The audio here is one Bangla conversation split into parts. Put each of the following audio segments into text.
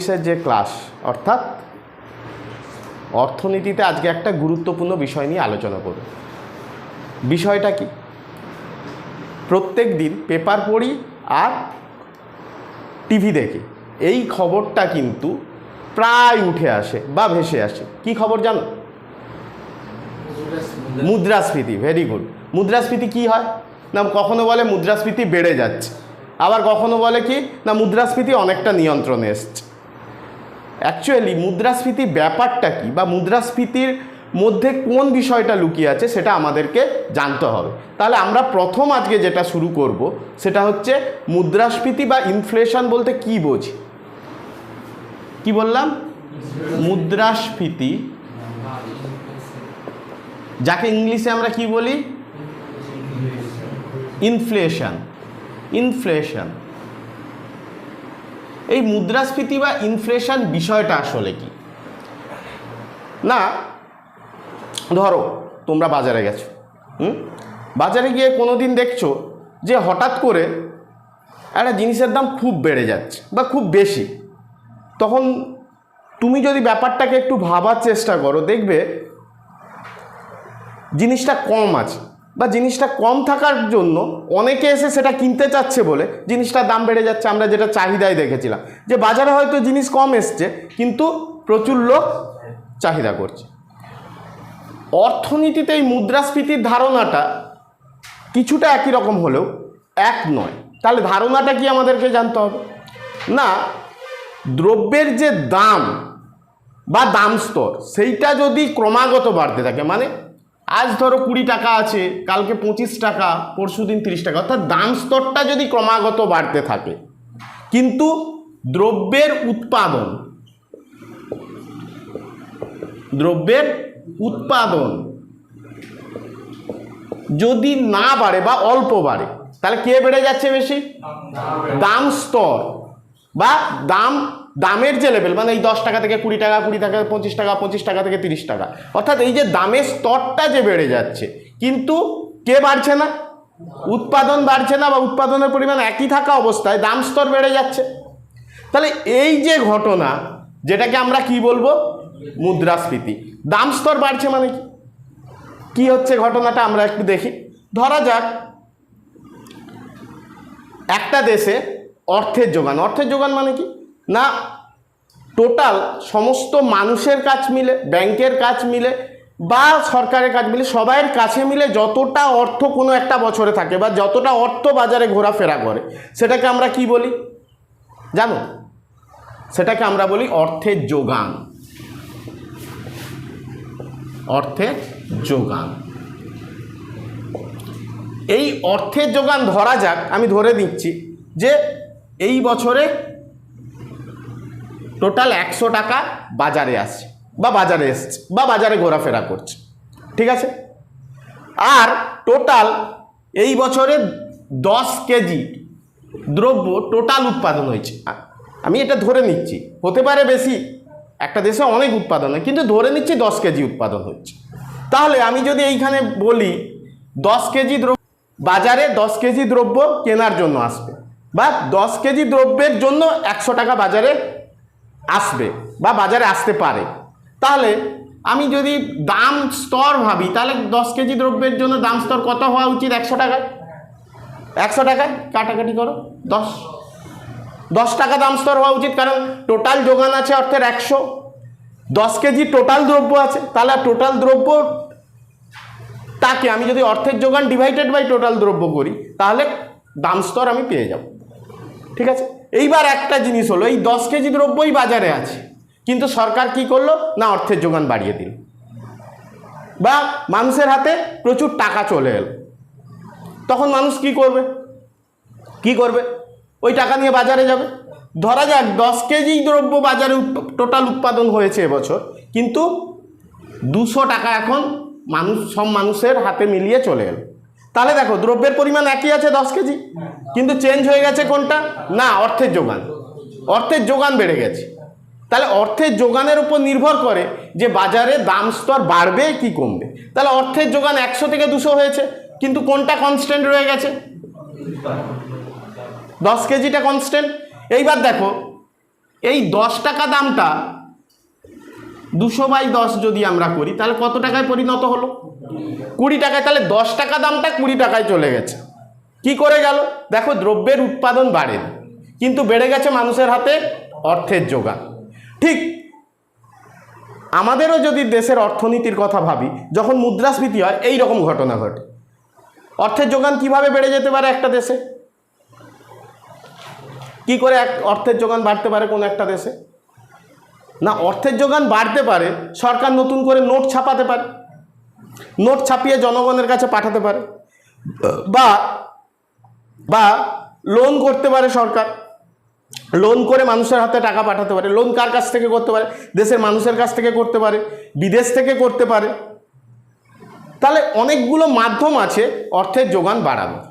ইকোনমিক্সের যে ক্লাস, অর্থাৎ অর্থনীতিতে আজকে একটা গুরুত্বপূর্ণ বিষয় নিয়ে আলোচনা করব। বিষয়টা কি? প্রত্যেক দিন পেপার পড়ি আর টিভি দেখি, এই খবরটা কিন্তু প্রায় উঠে আসে বা ভেসে আসে। কি খবর জানো? মুদ্রাস্ফীতি। Very good. মুদ্রাস্ফীতি কি হয় না, কখনো বলে মুদ্রাস্ফীতি বেড়ে যাচ্ছে, আবার কখনো বলে কি না মুদ্রাস্ফীতি অনেকটা নিয়ন্ত্রণে এসছে। অ্যাকচুয়ালি মুদ্রাস্ফীতি ব্যাপারটা কি বা মুদ্রাস্ফীতির মধ্যে কোন বিষয়টা লুকিয়ে আছে সেটা আমাদেরকে জানতে হবে। তাহলে আমরা প্রথম আজকে যেটা শুরু করব সেটা হচ্ছে মুদ্রাস্ফীতি বা ইনফ্লেশন বলতে কি বোঝি। কি বললাম? মুদ্রাস্ফীতি, যাকে ইংলিশে আমরা কি বলি? ইনফ্লেশন। ইনফ্লেশন, এই মুদ্রাস্ফীতি বা ইনফ্লেশন বিষয়টা আসলে কি না, ধরো তোমরা বাজারে গেছো, বাজারে গিয়ে কোনো দিন দেখছো যে হঠাৎ করে একটা জিনিসের দাম খুব বেড়ে যাচ্ছে বা খুব বেশি। তখন তুমি যদি ব্যাপারটাকে একটু ভাবার চেষ্টা করো, দেখবে জিনিসটা কম আছে বা জিনিসটা কম থাকার জন্য অনেকে এসে সেটা কিনতে চাচ্ছে বলে জিনিসটার দাম বেড়ে যাচ্ছে। আমরা যেটা চাহিদায় দেখেছিলাম যে বাজারে হয়তো জিনিস কম এসছে কিন্তু প্রচুর লোক চাহিদা করছে। অর্থনীতিতে এই মুদ্রাস্ফীতির ধারণাটা কিছুটা একই রকম হলেও এক নয়। তাহলে ধারণাটা কি আমাদেরকে জানতে হবে না, দ্রব্যের যে দাম বা দাম স্তর সেইটা যদি ক্রমাগত বাড়তে থাকে, মানে আজ ধরো 20 টাকা আছে, কালকে 25 টাকা, পরশুদিন 30 টাকা, অর্থাৎ দাম স্তরটা যদি ক্রমাগত বাড়তে থাকে কিন্তু দ্রব্যের উৎপাদন যদি না বাড়ে বা অল্প বাড়ে, তাহলে কে বেড়ে যাচ্ছে বেশি? দাম স্তর বা দামের যে লেভেল, মানে এই 10 টাকা থেকে 20 টাকা, 20 টাকা 25 টাকা, 25 টাকা থেকে 30 টাকা, অর্থাৎ এই যে দামের স্তরটা যে বেড়ে যাচ্ছে কিন্তু কে বাড়ছে না? উৎপাদন বাড়ছে না বা উৎপাদনের পরিমাণ একই থাকা অবস্থায় দাম স্তর বেড়ে যাচ্ছে। তাহলে এই যে ঘটনা, যেটাকে আমরা কি বলবো? মুদ্রাস্ফীতি। দাম স্তর বাড়ছে মানে কি হচ্ছে ঘটনাটা আমরা একটু দেখি। ধরা যাক একটা দেশে অর্থের যোগান মানে কি না, টোটাল সমস্ত মানুষের কাজ মিলে, ব্যাংকের কাজ মিলে বা সরকারের কাজ মিলে, সবাইয়ের কাছে মিলে যতটা অর্থ কোনো একটা বছরে থাকে বা যতটা অর্থ বাজারে ঘোরাফেরা করে সেটাকে আমরা কি বলি জানো? সেটাকে আমরা বলি অর্থের যোগান। অর্থের যোগান। এই অর্থের যোগান ধরা যাক, আমি ধরে দিচ্ছি যে এই বছরে টোটাল 100 টাকা বাজারে আসছে বা বাজারে এসছে বা বাজারে ঘোরাফেরা করছে, ঠিক আছে? আর টোটাল এই বছরে 10 কেজি দ্রব্য টোটাল উৎপাদন হয়েছে। আমি এটা ধরে নিচ্ছি, হতে পারে বেশি, একটা দেশে অনেক উৎপাদন হয়, কিন্তু ধরে নিচ্ছি 10 কেজি উৎপাদন হচ্ছে। তাহলে আমি যদি এইখানে বলি 10 কেজি দ্রব্য বাজারে 10 কেজি দ্রব্য কেনার জন্য আসবে বা 10 কেজি দ্রব্যের জন্য 100 টাকা বাজারে আসবে বা বাজারে আসতে পারে, তাহলে আমি যদি দাম স্তর ভাবি তাহলে 10 কেজি দ্রব্যের জন্য দাম স্তর কত হওয়া উচিত? 100 টাকায়। 100 টাকায় কাটাকাটি করো, 10 টাকা দাম স্তর হওয়া উচিত, কারণ টোটাল যোগান আছে অর্থের 100, 10 কেজি টোটাল দ্রব্য আছে, তাহলে টোটাল দ্রব্য তাকে আমি যদি অর্থের যোগান ডিভাইডেড বাই টোটাল দ্রব্য করি তাহলে দাম স্তর আমি পেয়ে যাব, ঠিক আছে? এইবার একটা জিনিস হলো, এই 10 কেজি দ্রব্যই বাজারে আছে কিন্তু সরকার কি করলো না অর্থের যোগান বাড়িয়ে দিল বা মানুষের হাতে প্রচুর টাকা চলে এলো। তখন মানুষ কি করবে? ওই টাকা নিয়ে বাজারে যাবে। ধরা যাক 10 কেজি দ্রব্য বাজারে টোটাল উৎপাদন হয়েছে এবছর, কিন্তু 200 টাকা এখন সব মানুষের হাতে মিলিয়ে চলে এলো। তাহলে দেখো দ্রব্যের পরিমাণ একই আছে 10 কেজি, কিন্তু চেঞ্জ হয়ে গেছে কোনটা না অর্থের যোগান। অর্থের যোগান বেড়ে গেছে। তাহলে অর্থের যোগানের উপর নির্ভর করে যে বাজারে দাম স্তর বাড়বে কি কমবে। তাহলে অর্থের যোগান 100 থেকে 200 হয়েছে, কিন্তু কোনটা কনস্ট্যান্ট রয়ে গেছে? 10 কেজিটা কনস্ট্যান্ট। এইবার দেখো এই 10 টাকা দামটা 200/10 যদি আমরা করি তাহলে কত টাকায় পরিণত হলো? 20 টাকায়। তাহলে 10 টাকা দামটা 20 টাকায় চলে গেছে। কি করে গেল? দেখো, দ্রব্যের উৎপাদন বাড়েনি, কিন্তু বেড়ে গেছে মানুষের হাতে অর্থের যোগান। ঠিক আমাদেরও যদি দেশের অর্থনীতির কথা ভাবি, যখন মুদ্রাস্ফীতি হয় এই রকম ঘটনা ঘটে। অর্থের যোগান কিভাবে বেড়ে যেতে পারে একটা দেশে? কি করে অর্থের যোগান বাড়তে পারে কোনো একটা দেশে? না, অর্থের যোগান বাড়তে পারে সরকার নতুন করে নোট ছাপাতে পারে, নোট ছাপিয়ে জনগণের কাছে পাঠাতে পারে, বা লোন করতে পারে সরকার, লোন করে মানুষের হাতে টাকা পাঠাতে পারে। লোন কার কাছ থেকে করতে পারে? দেশের মানুষের কাছ থেকে করতে পারে, বিদেশ থেকে করতে পারে। তাহলে অনেকগুলো মাধ্যম আছে অর্থের যোগান বাড়ানোর।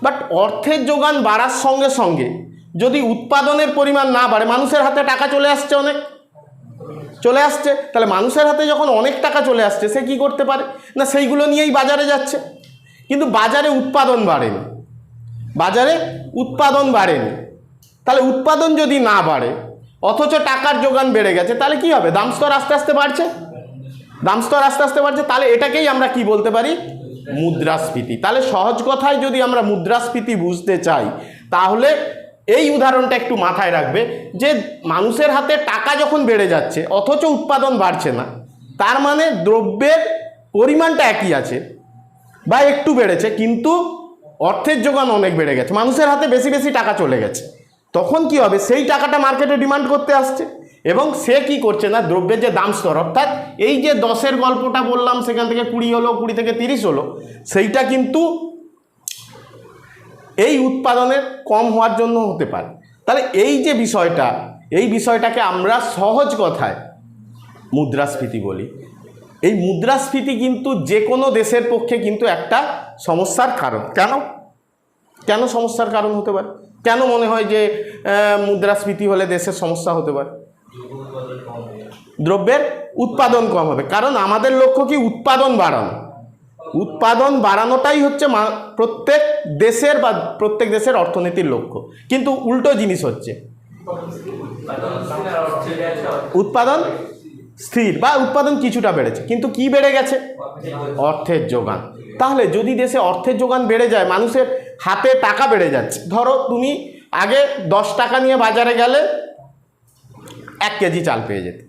বাট অর্থের যোগান বাড়ার সঙ্গে সঙ্গে যদি উৎপাদনের পরিমাণ না বাড়ে, মানুষের হাতে টাকা চলে আসছে, অনেক চলে আসছে, তাহলে মানুষের হাতে যখন অনেক টাকা চলে আসছে সে কি করতে পারে? না, সেইগুলো নিয়েই বাজারে যাচ্ছে, কিন্তু বাজারে উৎপাদন বাড়েনি, বাজারে উৎপাদন বাড়েনি। তাহলে উৎপাদন যদি না বাড়ে অথচ টাকার যোগান বেড়ে গেছে, তাহলে কি হবে? দাম স্তর আস্তে আস্তে বাড়ছে, দাম স্তর আস্তে আস্তে বাড়ছে। তাহলে এটাকেই আমরা কি বলতে পারি? মুদ্রাস্ফীতি। তাহলে সহজ কথায় যদি আমরা মুদ্রাস্ফীতি বুঝতে চাই, তাহলে এই উদাহরণটা একটু মাথায় রাখবে যে মানুষের হাতে টাকা যখন বেড়ে যাচ্ছে অথচ উৎপাদন বাড়ছে না, তার মানে দ্রব্যের পরিমাণটা একই আছে বা একটু বেড়েছে, কিন্তু অর্থের যোগান অনেক বেড়ে গেছে, মানুষের হাতে বেশি বেশি টাকা চলে গেছে। তখন কি হবে? সেই টাকাটা মার্কেটে ডিমান্ড করতে আসছে, এবং সে কি করছে না, দ্রব্যের যে দাম স্তর, অর্থাৎ এই যে 10-এর গল্পটা বললাম, সেখান থেকে 20 হলো, 20 থেকে 30 হলো, সেইটা কিন্তু এই উৎপাদনের কম হওয়ার জন্য হতে পারে। তাহলে এই যে বিষয়টা, এই বিষয়টাকে আমরা সহজ কথায় মুদ্রাস্ফীতি বলি। এই মুদ্রাস্ফীতি কিন্তু যে কোনো দেশের পক্ষে কিন্তু একটা সমস্যার কারণ। কেন কেন সমস্যার কারণ হতে পারে? কেন মনে হয় যে মুদ্রাস্ফীতি হলে দেশের সমস্যা হতে পারে? দ্রব্যের উৎপাদন কম হবে, কারণ আমাদের লক্ষ্য কি? উৎপাদন বাড়ানো। উৎপাদন বাড়ানোটাই হচ্ছে প্রত্যেক দেশের বা প্রত্যেক দেশের অর্থনীতির লক্ষ্য। কিন্তু উল্টো জিনিস হচ্ছে, উৎপাদন স্থির বা উৎপাদন কিছুটা বেড়েছে, কিন্তু কি বেড়ে গেছে? অর্থের যোগান। তাহলে যদি দেশে অর্থের যোগান বেড়ে যায়, মানুষের হাতে টাকা বেড়ে যাচ্ছে। ধরো তুমি আগে 10 টাকা নিয়ে বাজারে গেলে 1 কেজি চাল পেয়ে যেতে,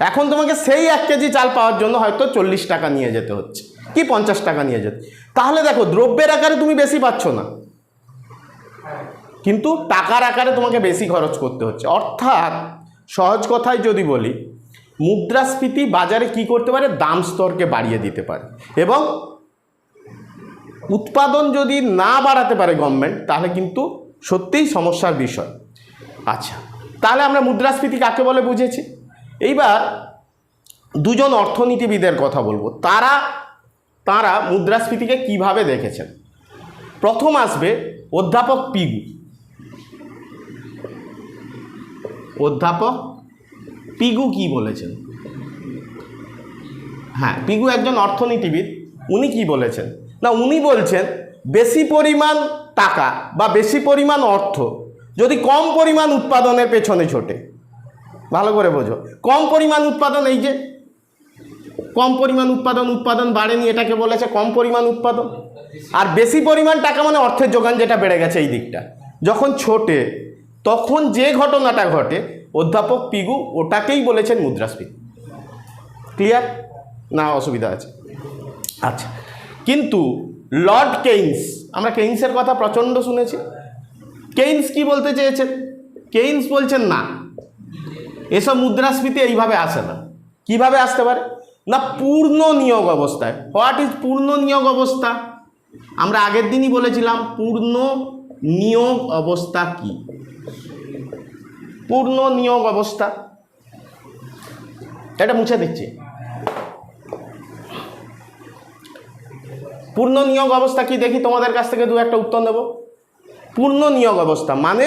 এখন তোমাকে সেই 1 কেজি চাল পাওয়ার জন্য হয়তো 40 টাকা নিয়ে যেতে হচ্ছে কি 50 টাকা নিয়ে যেতে। তাহলে দেখো, দ্রব্যের আকারে তুমি বেশি পাচ্ছ না, কিন্তু টাকার আকারে তোমাকে বেশি খরচ করতে হচ্ছে। অর্থাৎ সহজ কথায় যদি বলি, মুদ্রাস্ফীতি বাজারে কি করতে পারে? দাম স্তরকে বাড়িয়ে দিতে পারে, এবং উৎপাদন যদি না বাড়াতে পারে গভর্নমেন্ট, তাহলে কিন্তু সত্যিই সমস্যার বিষয়। আচ্ছা, তাহলে আমরা মুদ্রাস্ফীতি কাকে বলে বুঝেছি। এইবার দুজন অর্থনীতিবিদের কথা বলবো, তারা মুদ্রাস্ফীতিকে কিভাবে দেখেছেন। প্রথম আসবে অধ্যাপক পিগু। অধ্যাপক পিগু কি বলেছেন? হ্যাঁ, পিগু একজন অর্থনীতিবিদ। উনি কি বলেছেন? না, উনি বলছেন বেশি পরিমাণ টাকা বা বেশি পরিমাণ অর্থ যদি কম পরিমাণ উৎপাদনের পেছনে ছোটে, ভালো করে বোঝো, কম পরিমাণ উৎপাদন, এই যে কম পরিমাণ উৎপাদন বাড়েনি, এটাকে বলেছে কম পরিমাণ উৎপাদন। আর বেশি পরিমাণ টাকা মানে অর্থের যোগান যেটা বেড়ে গেছে, এই দিকটা যখন ছোটে, তখন যে ঘটনাটা ঘটে, অধ্যাপক পিগু ওটাকেই বলেছেন মুদ্রাস্ফীতি। ক্লিয়ার না? অসুবিধা আছে? আচ্ছা, কিন্তু লর্ড কেইনস, আমরা কেইনসের কথা প্রচণ্ড শুনেছি। কেইনস কি বলতে চেয়েছেন? কেইনস বলছেন না, এসব মুদ্রাস্ফীতি এইভাবে আসে না। কিভাবে আসতে পারে? না, পূর্ণ নিয়োগ অবস্থায়। হোয়াট ইজ পূর্ণ নিয়োগ অবস্থা? আমরা আগের দিনই বলেছিলাম পূর্ণ নিয়োগ অবস্থা কি। পূর্ণ নিয়োগ অবস্থা, এটা মুছে দিচ্ছি। পূর্ণ নিয়োগ অবস্থা কি দেখি, তোমাদের কাছ থেকে 2-1টা উত্তর নেব। পূর্ণ নিয়োগ অবস্থা মানে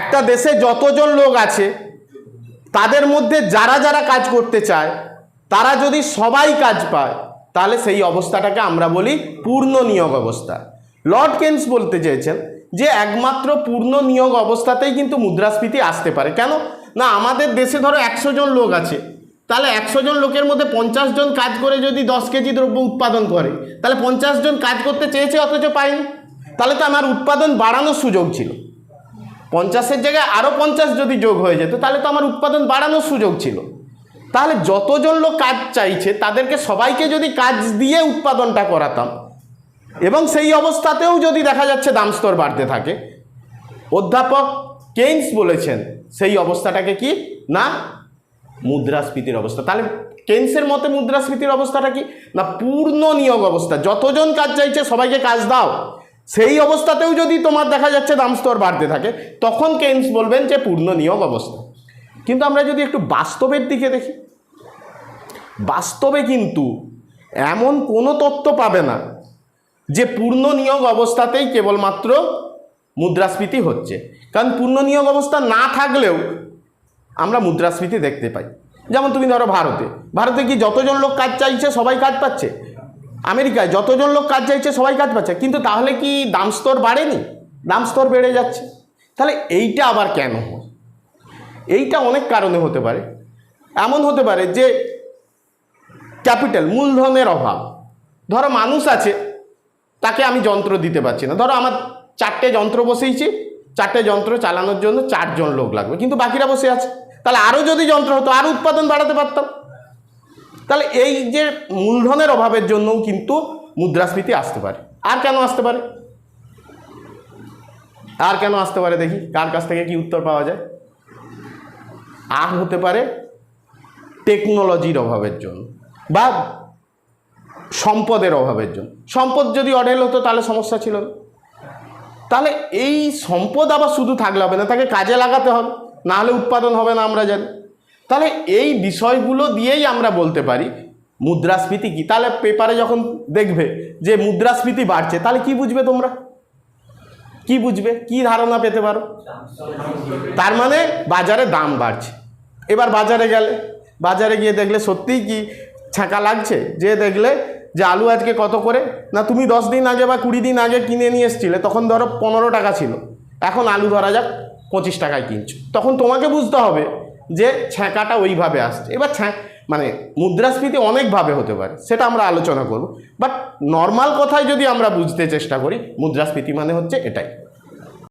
একটা দেশে যতজন লোক আছে তাদের মধ্যে যারা যারা কাজ করতে চায় তারা যদি সবাই কাজ পায়, তাহলে সেই অবস্থাটাকে আমরা বলি পূর্ণ নিয়োগ অবস্থা। লর্ড কেইনস বলতে চেয়েছেন যে একমাত্র পূর্ণ নিয়োগ অবস্থাতেই কিন্তু মুদ্রাস্ফীতি আসতে পারে। কেন না, আমাদের দেশে ধরো 100 জন লোক আছে, তাহলে 100 জন লোকের মধ্যে 50 জন কাজ করে যদি 10 কেজি দ্রব্য উৎপাদন করে, তাহলে 50 জন কাজ করতে চেয়েছে অথচ পায়নি, তাহলে তো আমার উৎপাদন বাড়ানোর সুযোগ ছিল। 50-এর জায়গায় আরও 50 যদি যোগ হয়ে যেত, তাহলে তো আমার উৎপাদন বাড়ানোর সুযোগ ছিল। তাহলে যতজন লোক কাজ চাইছে তাদেরকে সবাইকে যদি কাজ দিয়ে উৎপাদনটা করাতাম, এবং সেই অবস্থাতেও যদি দেখা যাচ্ছে দাম স্তর বাড়তে থাকে, অধ্যাপক কেইন্স বলেছেন সেই অবস্থাটাকে কি না মুদ্রাস্ফীতির অবস্থা। তাহলে কেইন্সের মতে মুদ্রাস্ফীতির অবস্থাটা কি না পূর্ণ নিয়োগ অবস্থা, যতজন কাজ চাইছে সবাইকে কাজ দাও, সেই অবস্থাতেও যদি তোমার দেখা যাচ্ছে দাম স্তর বাড়তে থাকে, তখন কেইন্স বলবেন যে পূর্ণ নিয়োগ অবস্থা। কিন্তু আমরা যদি একটু বাস্তবের দিকে দেখি, বাস্তবে কিন্তু এমন কোনো তত্ত্ব পাবে না যে পূর্ণ নিয়োগ অবস্থাতেই কেবলমাত্র মুদ্রাস্ফীতি হচ্ছে। কারণ পূর্ণ নিয়োগ অবস্থা না থাকলেও আমরা মুদ্রাস্ফীতি দেখতে পাই। যেমন তুমি ধরো ভারতে কি যতজন লোক কাজ চাইছে সবাই কাজ পাচ্ছে? আমেরিকায় যতজন লোক কাজ চাইছে সবাই কাজ পাচ্ছে, কিন্তু তাহলে কি দাম স্তর বাড়েনি? দাম স্তর বেড়ে যাচ্ছে। তাহলে এইটা আবার কেন হয়? এইটা অনেক কারণে হতে পারে। এমন হতে পারে যে ক্যাপিটাল, মূলধনের অভাব। ধরো মানুষ আছে, তাকে আমি যন্ত্র দিতে পারছি না। ধরো আমার 4টে যন্ত্র বসেইছি, 4টে যন্ত্র চালানোর জন্য 4 জন লোক লাগবে, কিন্তু বাকিরা বসে আছে। তাহলে আরও যদি যন্ত্র হতো আরও উৎপাদন বাড়াতে পারতাম। তাহলে এই যে মূলধনের অভাবের জন্যও কিন্তু মুদ্রাস্ফীতি আসতে পারে। আর কেন আসতে পারে? আর কেন আসতে পারে দেখি, কার কাছ থেকে কি উত্তর পাওয়া যায়। আর হতে পারে টেকনোলজির অভাবের জন্য বা সম্পদের অভাবের জন্য। সম্পদ যদি অঢেল হতো তাহলে সমস্যা ছিল না। তাহলে এই সম্পদ আবার শুধু থাকলে হবে না, তাকে কাজে লাগাতে হবে, না হলে উৎপাদন হবে না, আমরা জানি। তাহলে এই বিষয়গুলো দিয়েই আমরা বলতে পারি মুদ্রাস্ফীতি কি। তাহলে পেপারে যখন দেখবে যে মুদ্রাস্ফীতি বাড়ছে, তাহলে কি বুঝবে তোমরা? কি বুঝবে, কি ধারণা পেতে পারো? তার মানে বাজারে দাম বাড়ছে। এবার বাজারে গিয়ে দেখলে সত্যিই কি ছ্যাঁকা লাগছে, যে দেখলে যে আলু আজকে কত করে, না তুমি 10 দিন আগে বা 20 দিন আগে কিনে নিয়ে এসেছিলে, তখন ধরো 15 টাকা ছিল, এখন আলু ধরা যাক 25 টাকায় কিনছো, তখন তোমাকে বুঝতে হবে যে ছ্যাঁকাটা ওইভাবে আসছে। এবার মানে মুদ্রাস্ফীতি অনেকভাবে হতে পারে, সেটা আমরা আলোচনা করব। বাট নর্মাল কথায় যদি আমরা বুঝতে চেষ্টা করি, মুদ্রাস্ফীতি মানে হচ্ছে এটাই।